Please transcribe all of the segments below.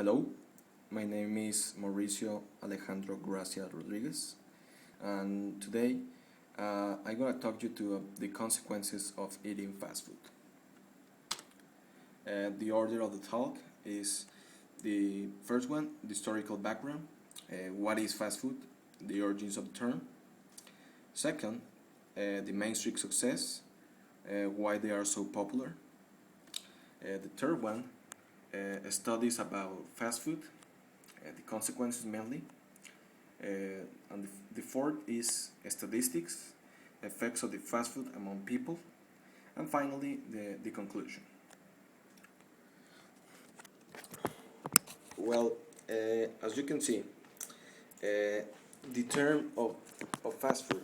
Hello, my name is Mauricio Alejandro Gracia Rodriguez, and today I'm gonna talk you to the consequences of eating fast food. The order of the talk is the first one, the historical background, what is fast food, the origins of the term. Second, the mainstream success, why they are so popular. The third one, studies about fast food, the consequences mainly. And the fourth is statistics, effects of the fast food among people, and finally the conclusion. Well, as you can see, the term of fast food,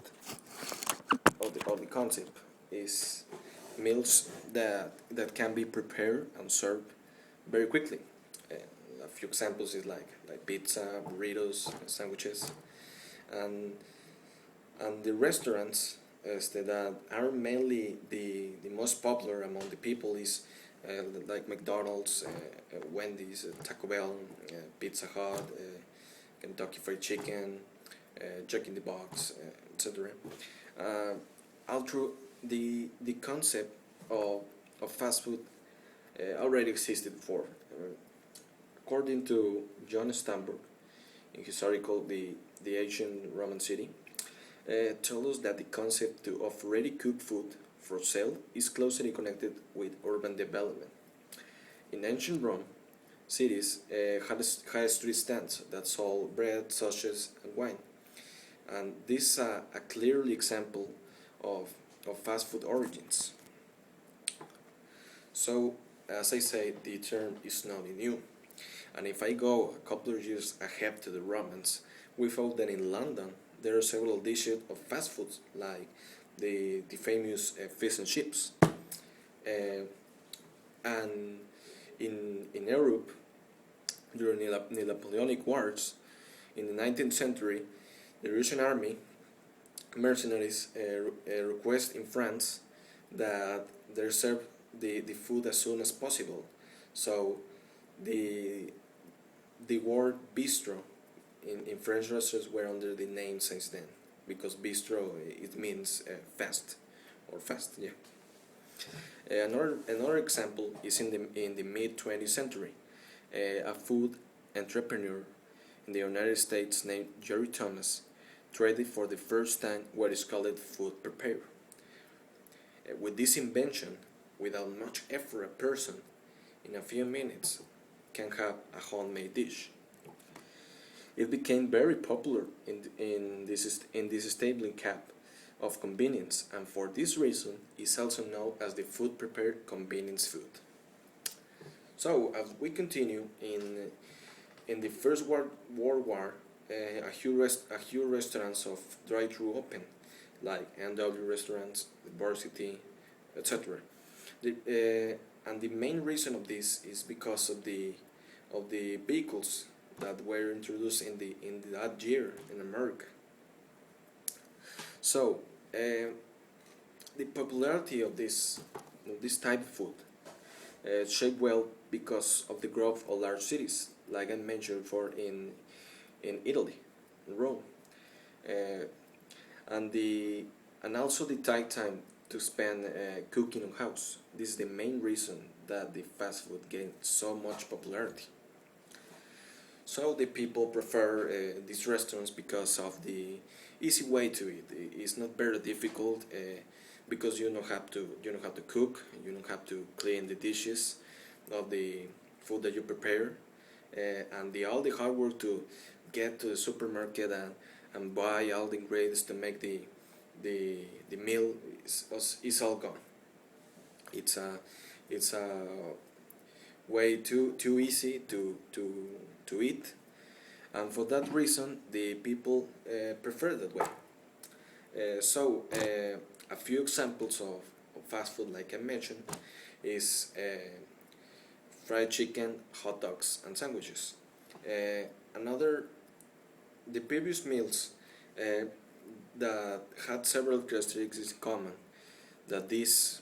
of the concept, is meals that can be prepared and served very quickly. A few examples is like pizza, burritos, sandwiches, and the restaurants that are mainly the most popular among the people is like McDonald's, Wendy's, Taco Bell, Pizza Hut, Kentucky Fried Chicken, Jack in the Box, etc. Although the concept of fast food already existed before. According to John Steinberg, in his article The Ancient Roman City, told us that the concept of ready cooked food for sale is closely connected with urban development. In ancient Rome, cities had street stands that sold bread, sausages, and wine. And this is a clearly example of fast food origins. So, as I say, the term is not new. And if I go a couple of years ahead to the Romans, we found that in London there are several dishes of fast food, like the famous fish and chips. And in Europe, during the Napoleonic Wars, in the 19th century, the Russian army mercenaries request in France that they serve the food as soon as possible. So the word bistro in French restaurants were under the name since then, because bistro it means fast or fast. Yeah. Another example is in the mid 20th century. A food entrepreneur in the United States named Jerry Thomas tried it for the first time what is called food prepared. With this invention, without much effort, a person in a few minutes can have a homemade dish. It became very popular in this stapling cap of convenience, and for this reason is also known as the food prepared convenience food. So as we continue in the First World War, a few restaurants of drive-through open, like N.W. restaurants, Varsity, etc. And the main reason of this is because of the vehicles that were introduced in that year in America. So the popularity of this type of food shaped well because of the growth of large cities, like I mentioned before in Italy, in Rome, and also the tight time to spend cooking in house. This is the main reason that the fast food gained so much popularity. So the people prefer these restaurants because of the easy way to eat. It's not very difficult because you don't have to cook. You don't have to clean the dishes of the food that you prepare, and all the hard work to get to the supermarket and buy all the ingredients to make the meal is all gone. It's a way too easy to eat, and for that reason the people prefer that way. A few examples of fast food, like I mentioned, is fried chicken, hot dogs, and sandwiches. Another The previous meals that had several characteristics in common, that this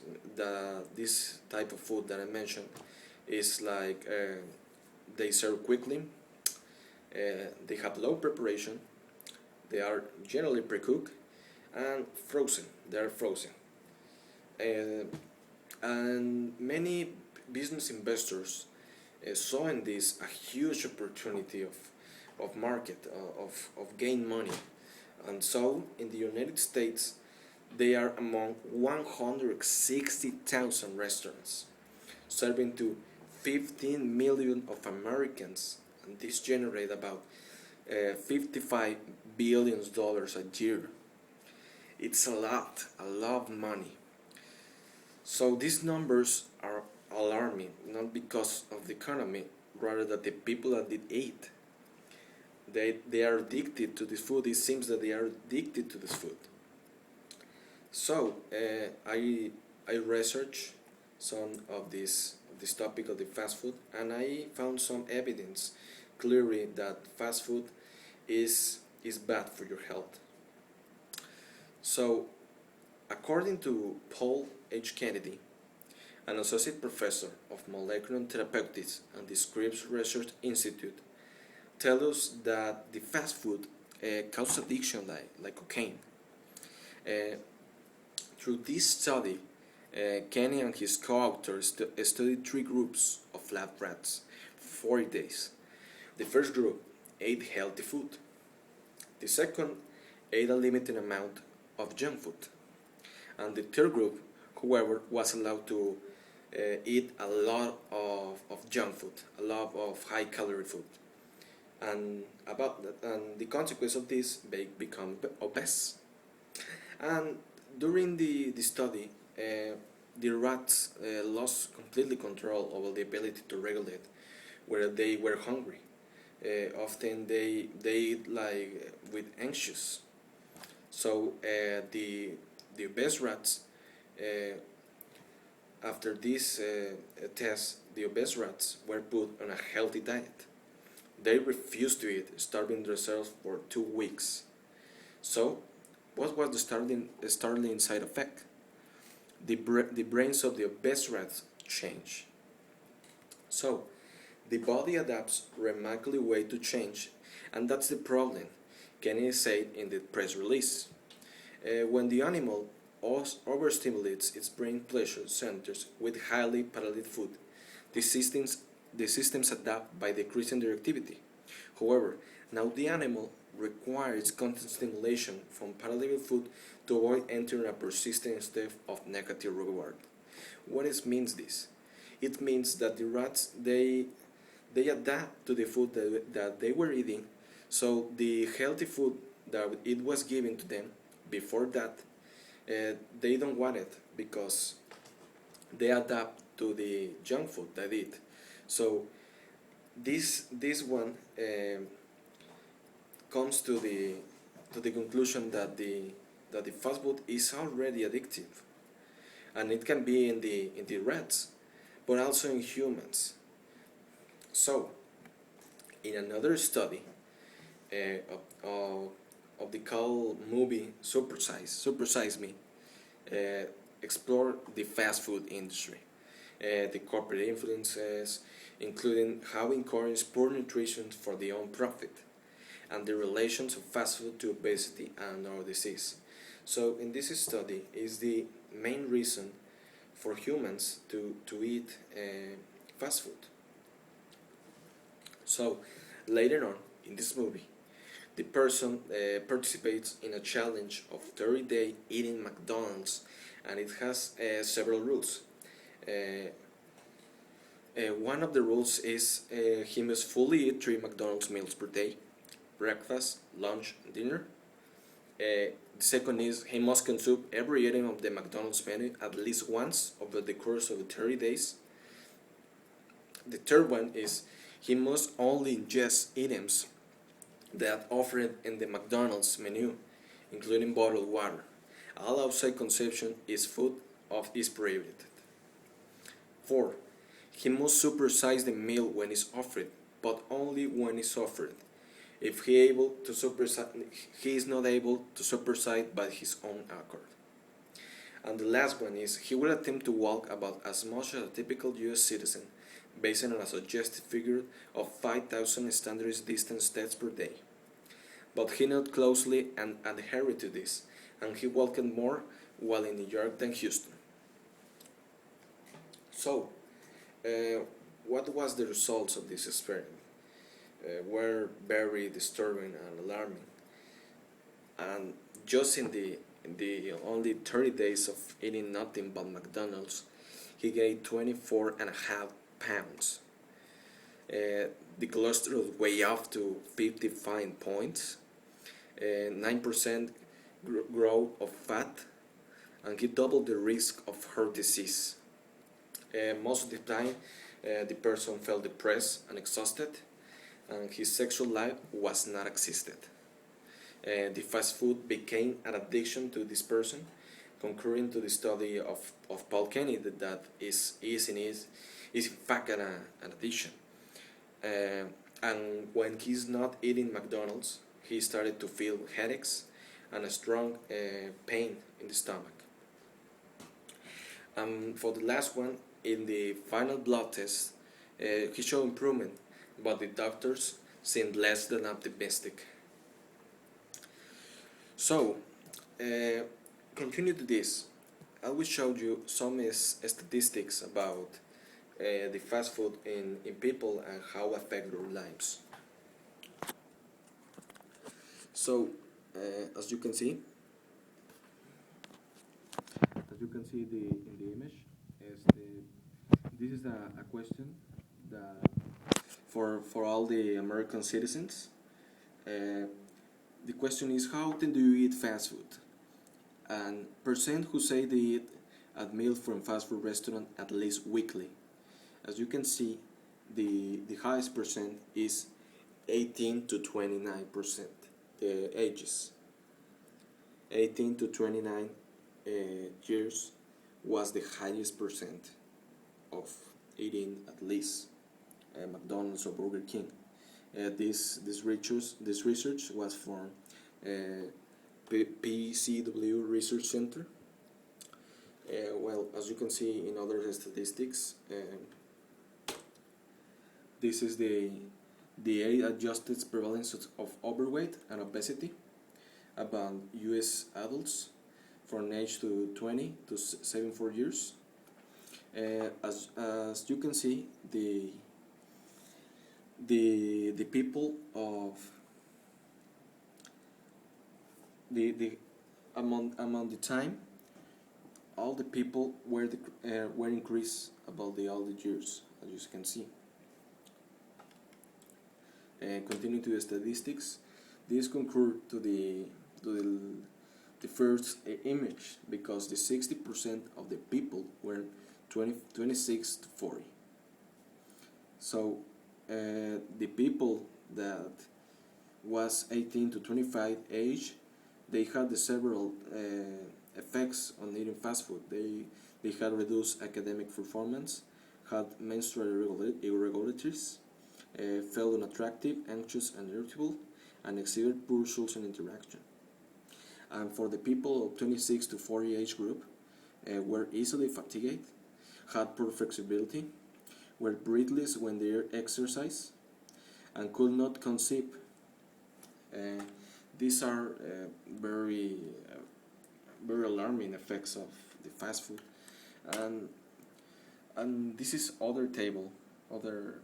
type of food that I mentioned is like they serve quickly, they have low preparation, they are generally pre-cooked, and frozen. They are frozen. Uh, and many business investors saw in this a huge opportunity of market, of gain money. And so in the United States, they are among 160,000 restaurants, serving to 15 million of Americans, and this generate about $55 billion a year. It's a lot of money. So these numbers are alarming, not because of the economy, rather that the people that did eat, they are addicted to this food. It seems that they are addicted to this food. So I researched some of this topic of the fast food, and I found some evidence clearly that fast food is bad for your health. So according to Paul H. Kennedy, an associate professor of molecular therapeutics at the Scripps Research Institute, tells us that the fast food causes addiction like cocaine. Uh, Through this study, Kenny and his co-authors studied three groups of lab rats for 40 days. The first group ate healthy food. The second ate a limited amount of junk food. And the third group, however, was allowed to eat a lot of junk food, a lot of high calorie food. And the consequence of this, they become obese. And during the study, the rats lost completely control over the ability to regulate where they were hungry. Often they eat like with anxious. So the obese rats, after this test, the obese rats were put on a healthy diet. They refused to eat, starving themselves for 2 weeks. So, what was the startling side effect? The brains of the obese rats change. So, the body adapts remarkably way to change, and that's the problem, Kennedy said in the press release. When the animal overstimulates its brain pleasure centers with highly palatable food, the systems adapt by decreasing their activity. However, now the animal requires constant stimulation from palatable food to avoid entering a persistent state of negative reward. What means this? It means that the rats they adapt to the food that they were eating, so the healthy food that it was given to them before that, they don't want it because they adapt to the junk food they eat. So this one comes to the conclusion that the fast food is already addictive, and it can be in the rats, but also in humans. So, in another study of the cult movie Super Size Me, explore the fast food industry, the corporate influences, including how it encourages poor nutrition for their own profit, and the relations of fast food to obesity and our disease. So in this study is the main reason for humans to eat fast food. So later on in this movie, the person participates in a challenge of 30-day eating McDonald's, and it has several rules. One of the rules is he must fully eat 3 McDonald's meals per day: breakfast, lunch, and dinner. The second is he must consume every item of the McDonald's menu at least once over the course of 30 days. The third one is he must only ingest items that offered in the McDonald's menu, including bottled water. All outside consumption is prohibited. 4. He must supersize the meal when it's offered, but only when it's offered. If he is not able to superside by his own accord. And the last one is he will attempt to walk about as much as a typical U.S. citizen based on a suggested figure of 5,000 standard distance steps per day. But he not closely and adhered to this, and he walked more while in New York than Houston. So, uh, what was the results of this experiment? Were very disturbing and alarming. And just in the only 30 days of eating nothing but McDonald's, he gained 24.5 pounds. The cholesterol way up to 55 points, 9% growth of fat, and he doubled the risk of heart disease. Most of the time, the person felt depressed and exhausted, and his sexual life was not existed. The fast food became an addiction to this person, concurring to the study of Paul Kenny that is in fact an addiction. Uh, and when he's not eating McDonald's, he started to feel headaches and a strong pain in the stomach. For the last one, in the final blood test, he showed improvement, but the doctors seemed less than optimistic. So, uh, continue to this. I will show you some statistics about the fast food in people and how affect their lives. So, as you can see, in the image, is this is a question that for all the American citizens. Uh, the question is, how often do you eat fast food? And percent who say they eat at meal from fast food restaurant at least weekly. As you can see, the highest percent is 18 to 29%. The ages 18 to 29 years was the highest percent of eating at least McDonald's or Burger King. This research was from uh, PCW Research Center. Well, as you can see in other statistics, this is the age-adjusted prevalence of overweight and obesity among U.S. adults from age to 20 to 74 years. As you can see, the people of the among the time, all the people were increased about all the years, as you can see. Continuing to the statistics, this concur to the first image, because the 60% of the people were 26 to 40. So the people that was 18 to 25 age, they had the several effects on eating fast food. They had reduced academic performance, had menstrual irregularities, felt unattractive, anxious and irritable, and exhibited poor social interaction. And for the people of 26 to 40 age group, were easily fatigued, had poor flexibility, were breathless when they exercise, and could not conceive. These are very alarming effects of the fast food. And this is other table, other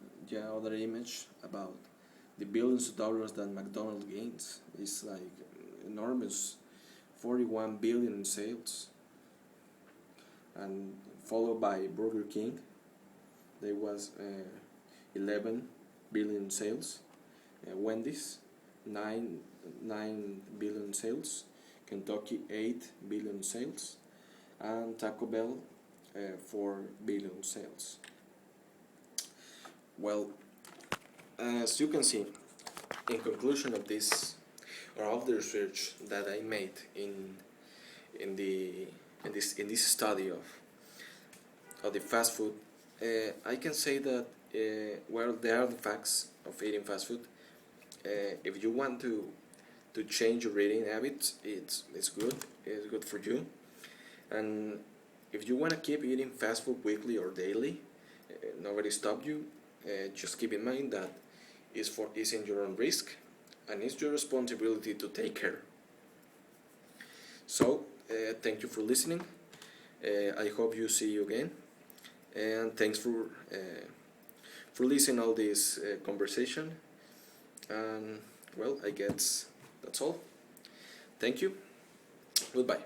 image about the billions of dollars that McDonald's gains. It's like enormous, 41 billion in sales, and followed by Burger King. There was 11 billion sales. Wendy's 9 billion sales. Kentucky 8 billion sales, and Taco Bell 4 billion sales. Well, as you can see, in conclusion of this, or of the research that I made in this study of the fast food, I can say that well, there are the facts of eating fast food. If you want to change your eating habits, it's good for you. And if you want to keep eating fast food weekly or daily, Nobody stopped you. Just keep in mind that is in your own risk, and it's your responsibility to take care. So, thank you for listening. I hope you see you again, and thanks for listening all this conversation. And well, I guess that's all. Thank you. Goodbye.